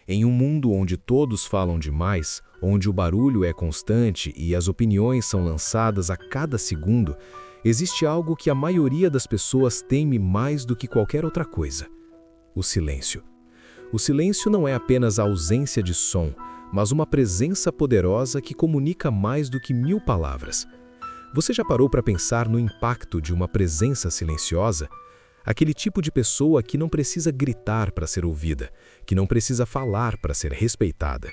Em um mundo onde todos falam demais, onde o barulho é constante e as opiniões são lançadas a cada segundo, existe algo que a maioria das pessoas teme mais do que qualquer outra coisa: o silêncio. O silêncio não é apenas a ausência de som, mas uma presença poderosa que comunica mais do que 1000 palavras. Você já parou para pensar no impacto de uma presença silenciosa? Aquele tipo de pessoa que não precisa gritar para ser ouvida, que não precisa falar para ser respeitada.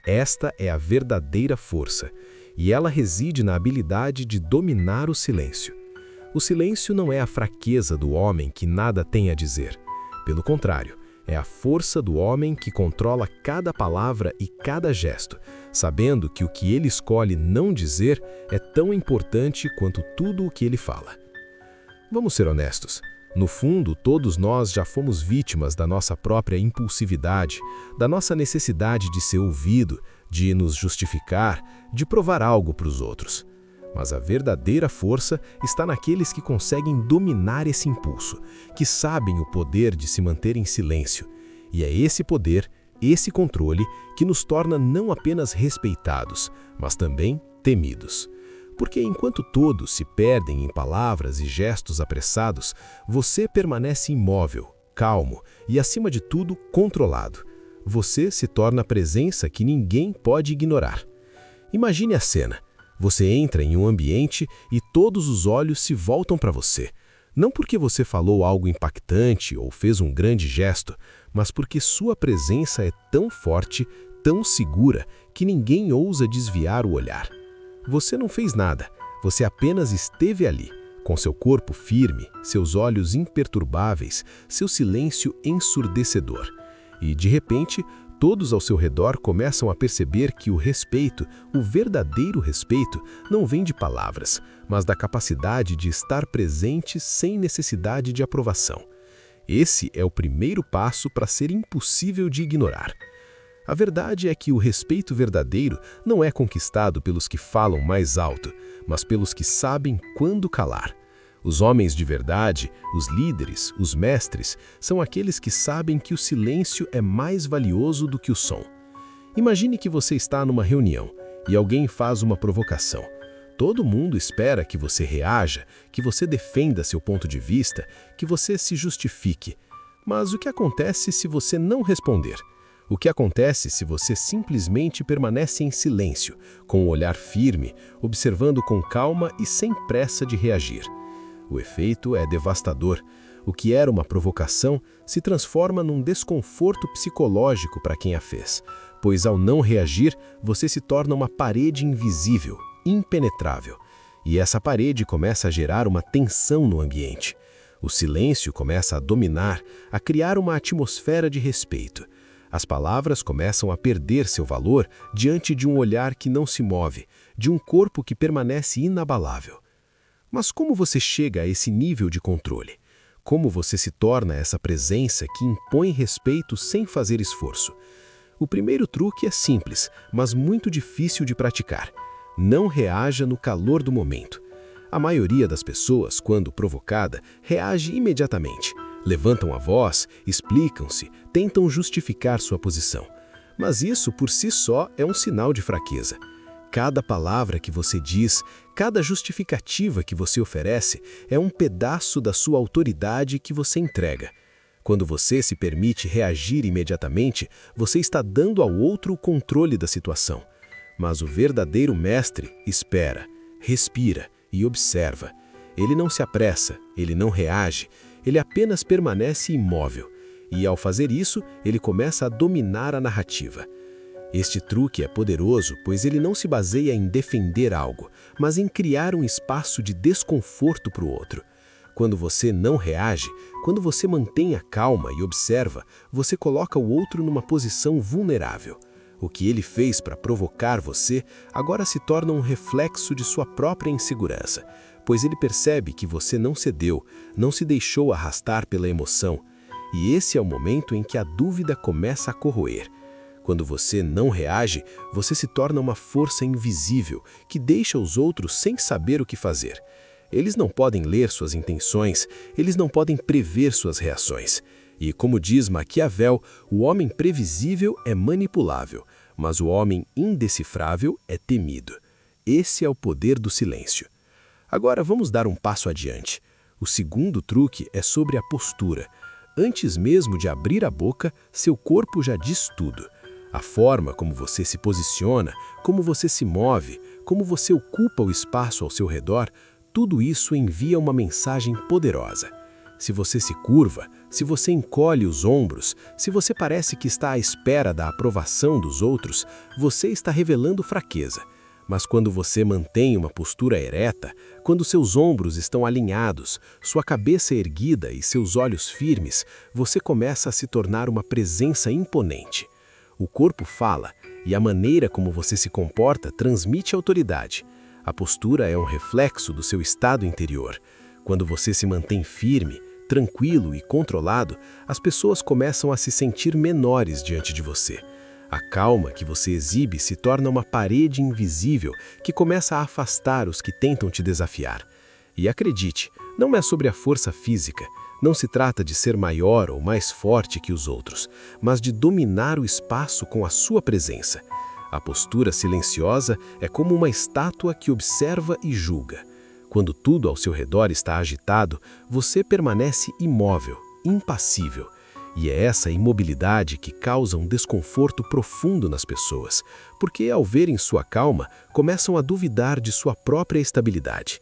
Esta é a verdadeira força, e ela reside na habilidade de dominar o silêncio. O silêncio não é a fraqueza do homem que nada tem a dizer. Pelo contrário, é a força do homem que controla cada palavra e cada gesto, sabendo que o que ele escolhe não dizer é tão importante quanto tudo o que ele fala. Vamos ser honestos. No fundo, todos nós já fomos vítimas da nossa própria impulsividade, da nossa necessidade de ser ouvido, de nos justificar, de provar algo para os outros. Mas a verdadeira força está naqueles que conseguem dominar esse impulso, que sabem o poder de se manter em silêncio. E é esse poder, esse controle, que nos torna não apenas respeitados, mas também temidos. Porque enquanto todos se perdem em palavras e gestos apressados, você permanece imóvel, calmo e, acima de tudo, controlado. Você se torna a presença que ninguém pode ignorar. Imagine a cena. Você entra em um ambiente e todos os olhos se voltam para você. Não porque você falou algo impactante ou fez um grande gesto, mas porque sua presença é tão forte, tão segura, que ninguém ousa desviar o olhar. Você não fez nada, você apenas esteve ali, com seu corpo firme, seus olhos imperturbáveis, seu silêncio ensurdecedor. E, de repente, todos ao seu redor começam a perceber que o respeito, o verdadeiro respeito, não vem de palavras, mas da capacidade de estar presente sem necessidade de aprovação. Esse é o primeiro passo para ser impossível de ignorar. A verdade é que o respeito verdadeiro não é conquistado pelos que falam mais alto, mas pelos que sabem quando calar. Os homens de verdade, os líderes, os mestres, são aqueles que sabem que o silêncio é mais valioso do que o som. Imagine que você está numa reunião e alguém faz uma provocação. Todo mundo espera que você reaja, que você defenda seu ponto de vista, que você se justifique. Mas o que acontece se você não responder? O que acontece se você simplesmente permanece em silêncio, com o olhar firme, observando com calma e sem pressa de reagir? O efeito é devastador. O que era uma provocação se transforma num desconforto psicológico para quem a fez, pois ao não reagir, você se torna uma parede invisível, impenetrável. E essa parede começa a gerar uma tensão no ambiente. O silêncio começa a dominar, a criar uma atmosfera de respeito. As palavras começam a perder seu valor diante de um olhar que não se move, de um corpo que permanece inabalável. Mas como você chega a esse nível de controle? Como você se torna essa presença que impõe respeito sem fazer esforço? O primeiro truque é simples, mas muito difícil de praticar. Não reaja no calor do momento. A maioria das pessoas, quando provocada, reage imediatamente. Levantam a voz, explicam-se, tentam justificar sua posição. Mas isso por si só é um sinal de fraqueza. Cada palavra que você diz, cada justificativa que você oferece é um pedaço da sua autoridade que você entrega. Quando você se permite reagir imediatamente, você está dando ao outro o controle da situação. Mas o verdadeiro mestre espera, respira e observa. Ele não se apressa, ele não reage, ele apenas permanece imóvel. E ao fazer isso, ele começa a dominar a narrativa. Este truque é poderoso, pois ele não se baseia em defender algo, mas em criar um espaço de desconforto para o outro. Quando você não reage, quando você mantém a calma e observa, você coloca o outro numa posição vulnerável. O que ele fez para provocar você agora se torna um reflexo de sua própria insegurança, pois ele percebe que você não cedeu, não se deixou arrastar pela emoção. E esse é o momento em que a dúvida começa a corroer. Quando você não reage, você se torna uma força invisível que deixa os outros sem saber o que fazer. Eles não podem ler suas intenções, eles não podem prever suas reações. E como diz Maquiavel, o homem previsível é manipulável, mas o homem indecifrável é temido. Esse é o poder do silêncio. Agora vamos dar um passo adiante. O segundo truque é sobre a postura. Antes mesmo de abrir a boca, seu corpo já diz tudo. A forma como você se posiciona, como você se move, como você ocupa o espaço ao seu redor, tudo isso envia uma mensagem poderosa. Se você se curva, se você encolhe os ombros, se você parece que está à espera da aprovação dos outros, você está revelando fraqueza. Mas quando você mantém uma postura ereta, quando seus ombros estão alinhados, sua cabeça erguida e seus olhos firmes, você começa a se tornar uma presença imponente. O corpo fala, e a maneira como você se comporta transmite autoridade. A postura é um reflexo do seu estado interior. Quando você se mantém firme, tranquilo e controlado, as pessoas começam a se sentir menores diante de você. A calma que você exibe se torna uma parede invisível que começa a afastar os que tentam te desafiar. E acredite, não é sobre a força física, não se trata de ser maior ou mais forte que os outros, mas de dominar o espaço com a sua presença. A postura silenciosa é como uma estátua que observa e julga. Quando tudo ao seu redor está agitado, você permanece imóvel, impassível. E é essa imobilidade que causa um desconforto profundo nas pessoas, porque ao verem sua calma, começam a duvidar de sua própria estabilidade.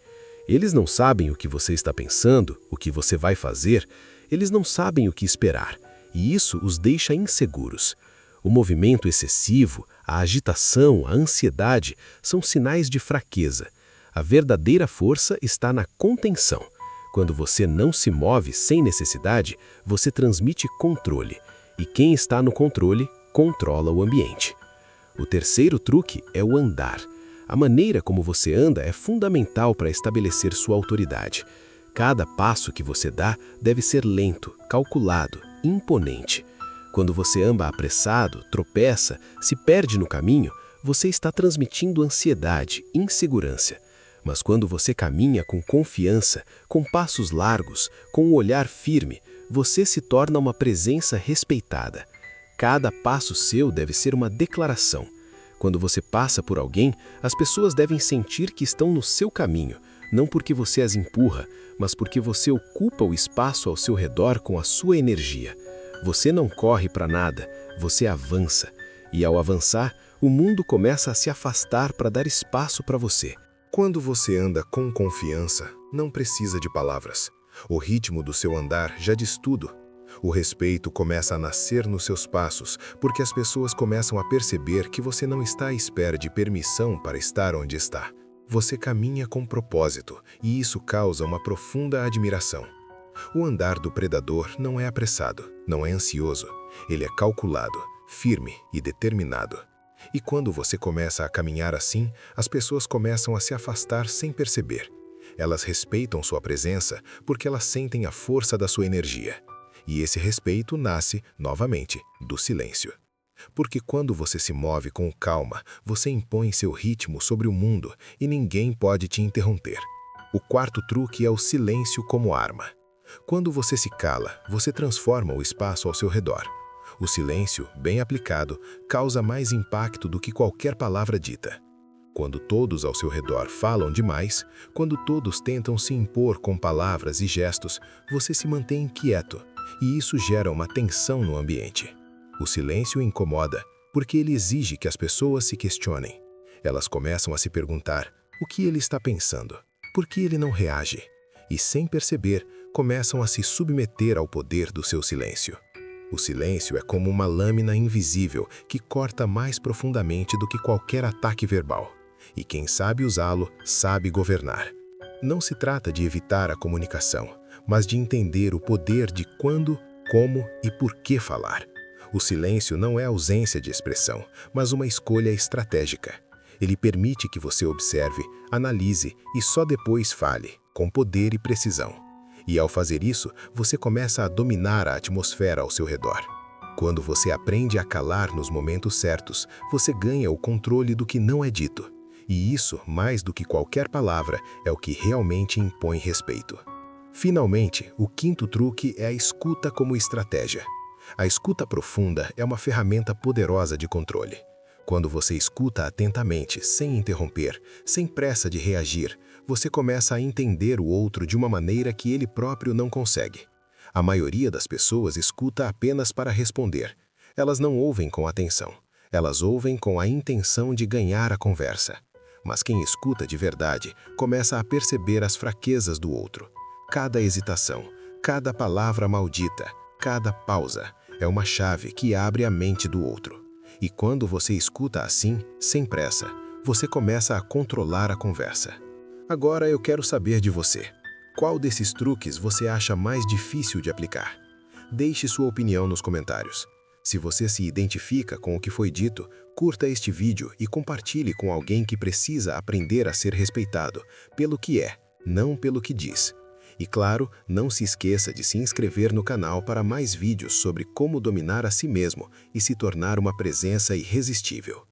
Eles não sabem o que você está pensando, o que você vai fazer, eles não sabem o que esperar, e isso os deixa inseguros. O movimento excessivo, a agitação, a ansiedade são sinais de fraqueza. A verdadeira força está na contenção. Quando você não se move sem necessidade, você transmite controle. E quem está no controle, controla o ambiente. O terceiro truque é o andar. A maneira como você anda é fundamental para estabelecer sua autoridade. Cada passo que você dá deve ser lento, calculado, imponente. Quando você anda apressado, tropeça, se perde no caminho, você está transmitindo ansiedade, insegurança. Mas quando você caminha com confiança, com passos largos, com um olhar firme, você se torna uma presença respeitada. Cada passo seu deve ser uma declaração. Quando você passa por alguém, as pessoas devem sentir que estão no seu caminho, não porque você as empurra, mas porque você ocupa o espaço ao seu redor com a sua energia. Você não corre para nada, você avança. E ao avançar, o mundo começa a se afastar para dar espaço para você. Quando você anda com confiança, não precisa de palavras. O ritmo do seu andar já diz tudo. O respeito começa a nascer nos seus passos, porque as pessoas começam a perceber que você não está à espera de permissão para estar onde está. Você caminha com propósito, e isso causa uma profunda admiração. O andar do predador não é apressado, não é ansioso. Ele é calculado, firme e determinado. E quando você começa a caminhar assim, as pessoas começam a se afastar sem perceber. Elas respeitam sua presença porque elas sentem a força da sua energia. E esse respeito nasce, novamente, do silêncio. Porque quando você se move com calma, você impõe seu ritmo sobre o mundo e ninguém pode te interromper. O quarto truque é o silêncio como arma. Quando você se cala, você transforma o espaço ao seu redor. O silêncio, bem aplicado, causa mais impacto do que qualquer palavra dita. Quando todos ao seu redor falam demais, quando todos tentam se impor com palavras e gestos, você se mantém quieto, e isso gera uma tensão no ambiente. O silêncio incomoda, porque ele exige que as pessoas se questionem. Elas começam a se perguntar o que ele está pensando, por que ele não reage, e sem perceber, começam a se submeter ao poder do seu silêncio. O silêncio é como uma lâmina invisível que corta mais profundamente do que qualquer ataque verbal. E quem sabe usá-lo, sabe governar. Não se trata de evitar a comunicação, mas de entender o poder de quando, como e por que falar. O silêncio não é ausência de expressão, mas uma escolha estratégica. Ele permite que você observe, analise e só depois fale, com poder e precisão. E ao fazer isso, você começa a dominar a atmosfera ao seu redor. Quando você aprende a calar nos momentos certos, você ganha o controle do que não é dito. E isso, mais do que qualquer palavra, é o que realmente impõe respeito. Finalmente, o quinto truque é a escuta como estratégia. A escuta profunda é uma ferramenta poderosa de controle. Quando você escuta atentamente, sem interromper, sem pressa de reagir, você começa a entender o outro de uma maneira que ele próprio não consegue. A maioria das pessoas escuta apenas para responder. Elas não ouvem com atenção. Elas ouvem com a intenção de ganhar a conversa. Mas quem escuta de verdade começa a perceber as fraquezas do outro. Cada hesitação, cada palavra maldita, cada pausa é uma chave que abre a mente do outro. E quando você escuta assim, sem pressa, você começa a controlar a conversa. Agora eu quero saber de você. Qual desses truques você acha mais difícil de aplicar? Deixe sua opinião nos comentários. Se você se identifica com o que foi dito, curta este vídeo e compartilhe com alguém que precisa aprender a ser respeitado pelo que é, não pelo que diz. E claro, não se esqueça de se inscrever no canal para mais vídeos sobre como dominar a si mesmo e se tornar uma presença irresistível.